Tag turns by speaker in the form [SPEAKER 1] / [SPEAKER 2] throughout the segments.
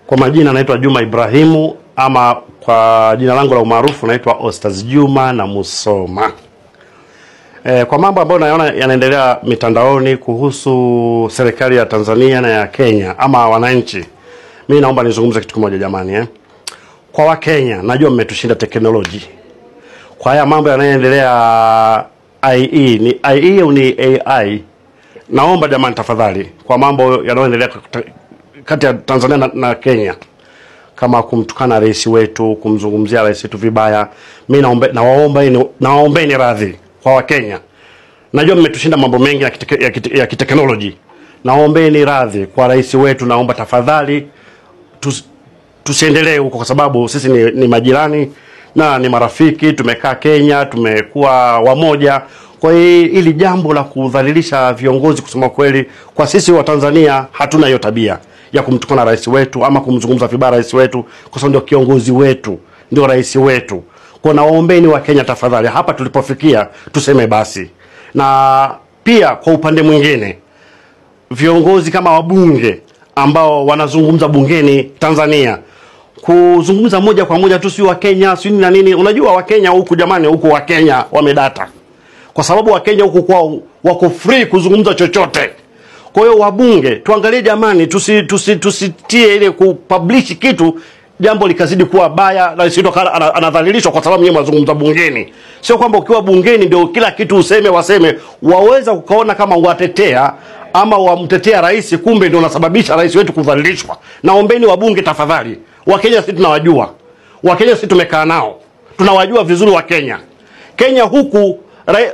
[SPEAKER 1] Kwa majina naitwa Juma Ibrahimu, ama kwa jina langu la umaarufu naitwa Ostaz Juma na Musoma. Kwa mambo ambayo naona yanaendelea mitandaoni kuhusu serikali ya Tanzania na ya Kenya ama wananchi, mimi naomba nizungumze kitu kimoja jamani. Kwa Wakenya, najua mmetushinda teknoloji. Kwa haya mambo yanayoendelea IE, ni IE au ni AI? Naomba jamani tafadhali, kwa mambo yanayoendelea kati ya Tanzania na Kenya, kama kumtukana rais wetu, kumzungumzia rais wetu vibaya, mimi nawaombeni radhi kwa Wakenya. Najua mmetushinda mambo mengi ya kiteknoloji. Naombeni radhi kwa rais wetu, naomba tafadhali tusiendelee huko, kwa sababu sisi ni majirani na ni marafiki, tumekaa Kenya, tumekuwa wamoja. Kwa hiyo ili jambo la kudhalilisha viongozi, kusema kweli, kwa sisi wa Tanzania hatuna hiyo tabia ya kumtukana rais wetu ama kumzungumza vibaya rais wetu, kwa sababu ndio kiongozi wetu, ndio rais wetu. Kwa naombeni wa Kenya tafadhali, hapa tulipofikia tuseme basi. Na pia kwa upande mwingine, viongozi kama wabunge ambao wanazungumza bungeni Tanzania, kuzungumza moja kwa moja tu, si wa Kenya si na nini. Unajua wa Kenya huku jamani, huku wa Kenya wamedata, kwa sababu wa Kenya huku kwao wako free kuzungumza chochote. Kwa hiyo wabunge tuangalie jamani, tusitie ile kupublish kitu jambo likazidi kuwa baya na sio anadhalilishwa kwa sababu yeye mazungumza bungeni. Sio kwamba ukiwa bungeni ndio kila kitu waseme. Waweza kukaona kama watetea ama wamtetea rais, kumbe ndio unasababisha rais wetu kudhalilishwa. Naombeni wabunge tafadhali. Wakenya sisi tunawajua. Wakenya sisi tumekaa nao, tunawajua vizuri wa Kenya. Kenya huku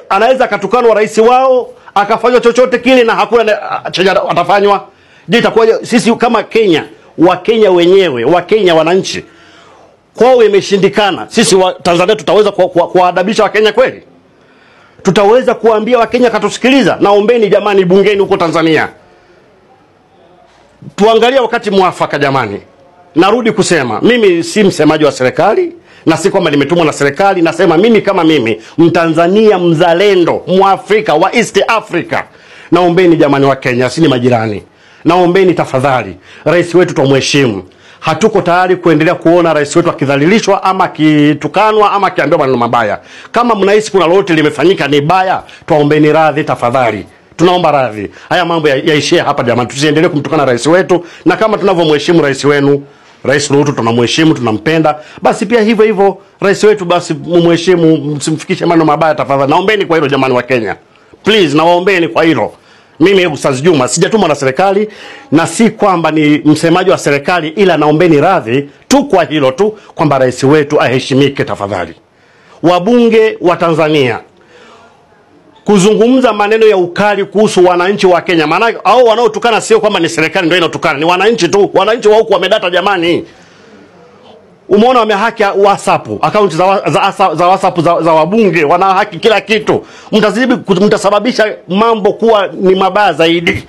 [SPEAKER 1] anaweza katukanwa rais wao akafanywa chochote kile na hakuna chenye atafanywa. Je, itakuwa sisi kama Kenya, Wakenya wenyewe, Wakenya wananchi, kwao imeshindikana, sisi wa Tanzania tutaweza kuadabisha Wakenya kweli? Tutaweza kuambia Wakenya katusikiliza? Naombeni jamani bungeni huko Tanzania tuangalie wakati mwafaka jamani. Narudi kusema, mimi si msemaji wa serikali na si kwamba nimetumwa na serikali. Nasema mimi kama mimi Mtanzania mzalendo, Mwafrika wa East Africa. Naombeni jamani wa Kenya, si ni majirani. Naombeni tafadhali, rais wetu tumheshimu. Hatuko tayari kuendelea kuona rais wetu akidhalilishwa ama akitukanwa ama akiambiwa maneno mabaya. Kama mnahisi kuna lolote limefanyika ni baya, tuombeni radhi tafadhali. Tunaomba radhi. Haya mambo yaishie hapa jamani, tusiendelee kumtukana rais wetu. Na kama tunavyomheshimu rais wenu, Rais Ruto, tunamheshimu, tunampenda, basi pia hivyo hivyo rais wetu basi mumheshimu, msimfikishe maneno mabaya tafadhali. Naombeni kwa hilo jamani wa Kenya. Please, nawaombeni kwa hilo. Mimi Ustaz Juma sijatumwa na serikali na si kwamba ni msemaji wa serikali, ila naombeni radhi tu kwa hilo tu, kwamba rais wetu aheshimike tafadhali. Wabunge wa Tanzania kuzungumza maneno ya ukali kuhusu wananchi wa Kenya, maana hao wanaotukana sio kwamba ni serikali ndio inatukana, ni wananchi tu. Wananchi wa huku wamedata jamani. Umeona wamehaki WhatsApp, account za WhatsApp za wabunge, wana haki kila kitu. Mtasababisha mambo kuwa ni mabaya zaidi.